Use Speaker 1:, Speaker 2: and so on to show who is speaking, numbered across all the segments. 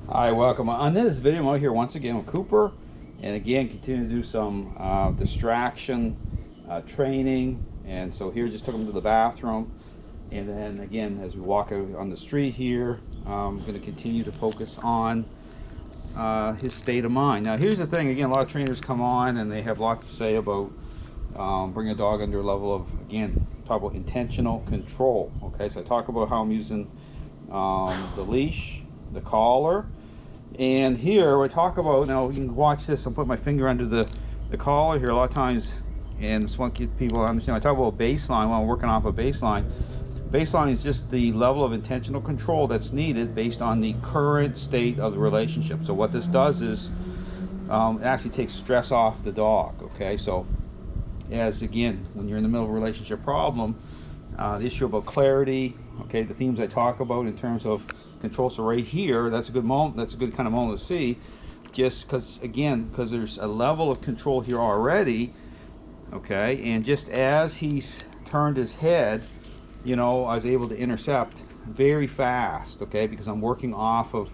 Speaker 1: Hi, welcome. On this video, I'm out here once again with Cooper, and again continue to do some distraction training. And so here, just took him to the bathroom, and then again, as we walk out on the street here, I'm going to continue to focus on his state of mind. Now, here's the thing. Again, a lot of trainers come on and they have lots to say about bring a dog under a level of, again, talk about intentional control. Okay, so I talk about how I'm using the leash, the collar, and here we talk about, now you can watch this, I'll put my finger under the collar here a lot of times, and just want to get people to understand, I talk about baseline when I'm working off a baseline. Baseline is just the level of intentional control that's needed based on the current state of the relationship. So what this does is it actually takes stress off the dog. Okay, so as again, when you're in the middle of a relationship problem, the issue about clarity, okay, the themes I talk about in terms of control. So right here, that's a good moment, that's a good kind of moment to see, just because there's a level of control here already. Okay, and just as he's turned his head, I was able to intercept very fast. Okay, because I'm working off of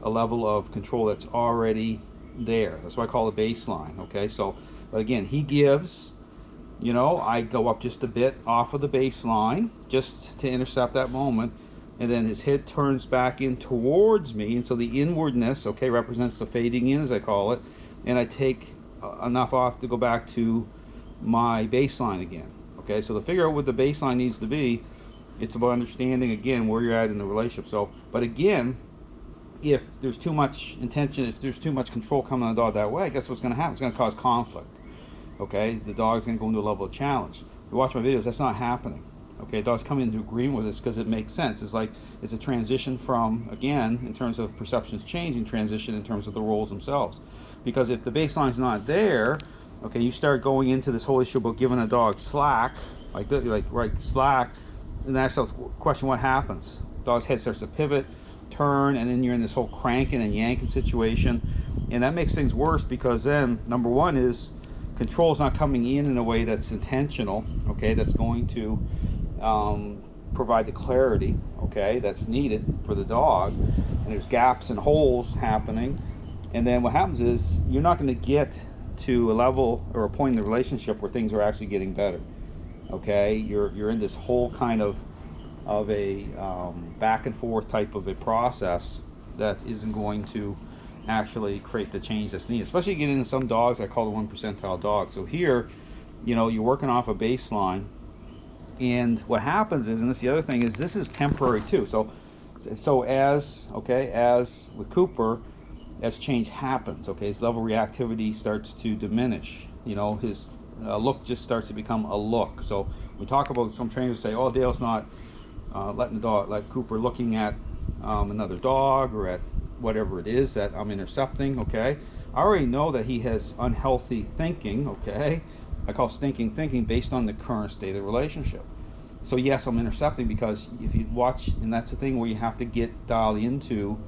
Speaker 1: a level of control that's already there. That's why I call it baseline. Okay, so but again, he gives, I go up just a bit off of the baseline just to intercept that moment, and then his head turns back in towards me, and so the inwardness, okay, represents the fading in, as I call it, and I take enough off to go back to my baseline again. Okay, so to figure out what the baseline needs to be, it's about understanding again where you're at in the relationship. So, but again, if there's too much intention, if there's too much control coming on the dog that way, guess what's going to happen? It's going to cause conflict. Okay, the dog's going to go into a level of challenge. You watch my videos, that's not happening. Okay, dog's coming into agreement with this because it makes sense. It's like it's a transition from, again, in terms of perceptions changing, transition in terms of the roles themselves. Because if the baseline's not there, okay, you start going into this whole issue about giving a dog slack, like slack, and that's the question: what happens? Dog's head starts to pivot, turn, and then you're in this whole cranking and yanking situation, and that makes things worse because then number one is control is not coming in a way that's intentional. Okay, that's going to provide the clarity, okay, that's needed for the dog, and there's gaps and holes happening, and then what happens is you're not going to get to a level or a point in the relationship where things are actually getting better. Okay, you're in this whole kind of a back and forth type of a process that isn't going to actually create the change that's needed, especially getting into some dogs I call the 1 percentile dogs. So here, you're working off a baseline, and what happens is, and this is the other thing, is this is temporary too. So as with Cooper, as change happens, okay, his level of reactivity starts to diminish. His look just starts to become a look. So we talk about, some trainers say, oh, Dale's not let Cooper looking at another dog or at whatever it is that I'm intercepting. Okay, I already know that he has unhealthy thinking. Okay, I call stinking thinking based on the current state of the relationship. So yes, I'm intercepting because if you watch, and that's the thing where you have to get dialed into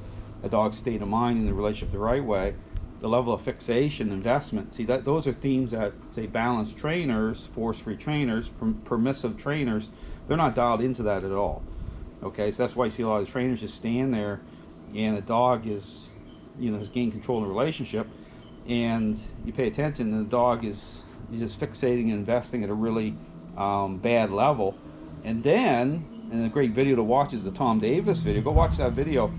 Speaker 1: a dog's state of mind in the relationship the right way, the level of fixation, investment. See, that those are themes that, say, balanced trainers, force-free trainers, permissive trainers, they're not dialed into that at all. Okay, so that's why you see a lot of trainers just stand there, and the dog is, has gained control of the relationship, and you pay attention, and the dog is just fixating and investing at a really bad level. And then, and a great video to watch is the Tom Davis video. Go watch that video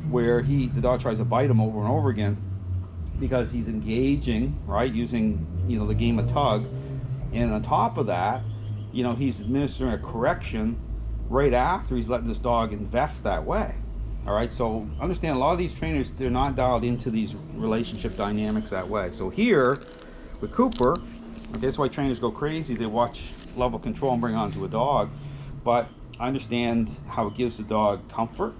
Speaker 1: where the dog tries to bite him over and over again because he's engaging, right, using the game of tug, and on top of that, he's administering a correction right after he's letting this dog invest that way. All right, so understand, a lot of these trainers, they're not dialed into these relationship dynamics that way. So here with Cooper, okay, that's why trainers go crazy. They watch level control and bring on to a dog, but I understand how it gives the dog comfort,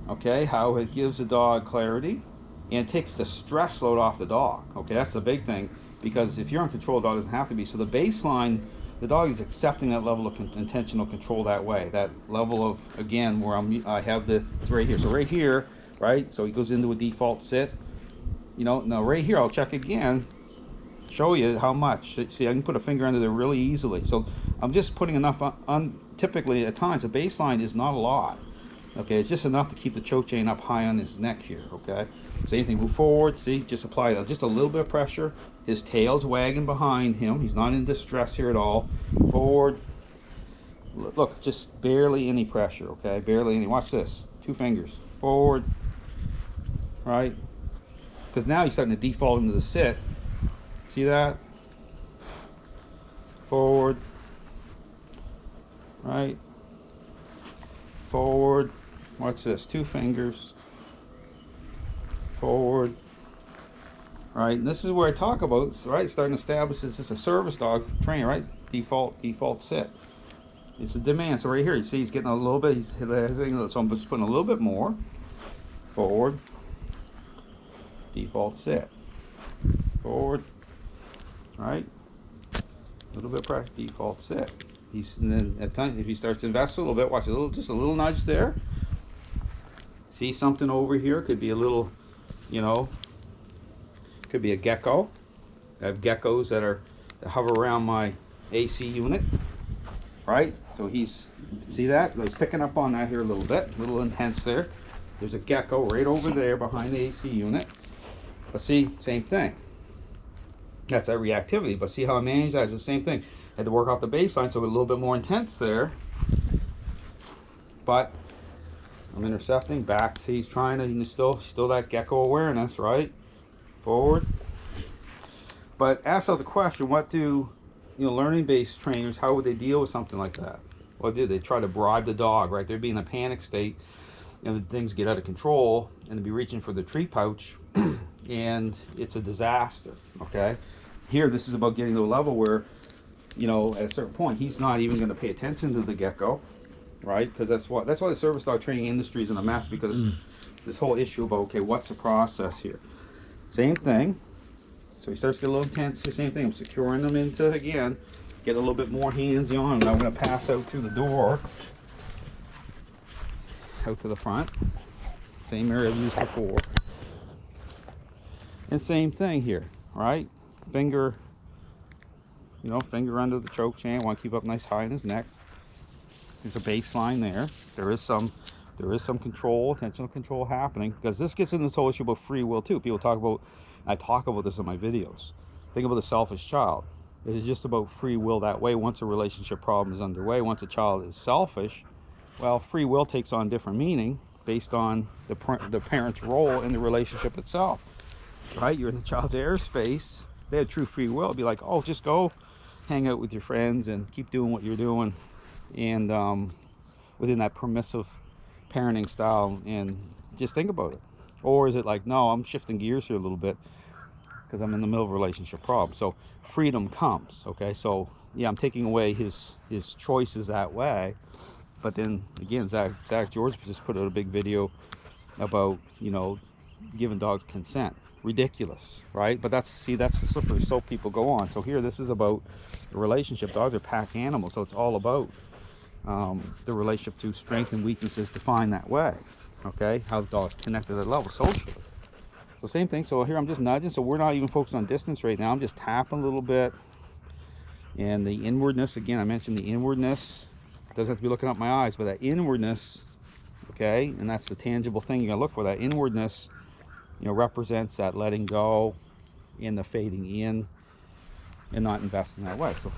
Speaker 1: okay, how it gives the dog clarity, and it takes the stress load off the dog. Okay, that's the big thing, because if you're in control, the dog doesn't have to be. So the baseline, the dog is accepting that level of intentional control that way, that level of, again, where I have it's right here. So right here, right, so he goes into a default sit, now right here I'll check again, show you how much. See, I can put a finger under there really easily. So I'm just putting enough on. Typically, at times, the baseline is not a lot. Okay, it's just enough to keep the choke chain up high on his neck here. Okay, same thing, move forward. See, just apply just a little bit of pressure. His tail's wagging behind him. He's not in distress here at all. Forward. Look, just barely any pressure. Okay, barely any. Watch this. 2 fingers forward. Right, because now he's starting to default into the sit. See that? Forward. Right. Forward. Watch this. 2 fingers. Forward. Right. And this is where I talk about, right, starting to establish this is a service dog training, right? Default sit. It's a demand. So right here, you see he's getting a little bit, so I'm just putting a little bit more. Forward. Default sit. Forward. Right. A little bit of pressure. Default sit. And then at times, if he starts to invest a little bit, watch just a little nudge there. See something over here? Could be a little, you know, could be a gecko. I have geckos that hover around my AC unit, right? So see that? He's picking up on that here a little intense there. There's a gecko right over there behind the AC unit. But see, same thing. That's that reactivity. But see how I manage that? It's the same thing. I had to work off the baseline, so a little bit more intense there. But I'm intercepting back. See, he's trying to, still that gecko awareness, right? Forward. But ask yourself the question, what do, learning-based trainers, how would they deal with something like that? What do they try to bribe the dog, right? They'd be in a panic state, things get out of control, and they'd be reaching for the treat pouch, and it's a disaster, okay? Here, this is about getting to a level where, at a certain point, he's not even going to pay attention to the gecko, right? Because that's why the service dog training industry is in a mess, because this whole issue about, okay, what's the process here? Same thing. So he starts to get a little intense. The same thing. I'm securing them into, again, get a little bit more hands-on. Now I'm going to pass out through the door, out to the front. Same area I've used before. And same thing here, right? Finger, finger under the choke chain. I want to keep up nice high in his neck. There's a baseline there. There is some control, attentional control happening, because this gets into this whole issue about free will too. People talk about, I talk about this in my videos. Think about the selfish child. It is just about free will that way. Once a relationship problem is underway, once a child is selfish, well, free will takes on different meaning based on the parent's role in the relationship itself, right? You're in the child's airspace. If they had true free will, it'd be like, oh, just go hang out with your friends and keep doing what you're doing, and within that permissive parenting style, and just think about it. Or is it like, no, I'm shifting gears here a little bit because I'm in the middle of a relationship problem? So freedom comes, okay? So yeah, I'm taking away his choices that way. But then again, Zach George just put out a big video about, giving dogs consent. Ridiculous, right? But that's the slippery slope people go on. So here, this is about the relationship. Dogs are pack animals, so it's all about the relationship to strengths and weaknesses defined that way. Okay, how the dog's connected at that level socially. So same thing. So here I'm just nudging. So we're not even focused on distance right now. I'm just tapping a little bit. And the inwardness, again, I mentioned the inwardness. Doesn't have to be looking up my eyes, but that inwardness, okay, and that's the tangible thing you gotta look for. That inwardness, represents that letting go and the fading in and not investing that way. So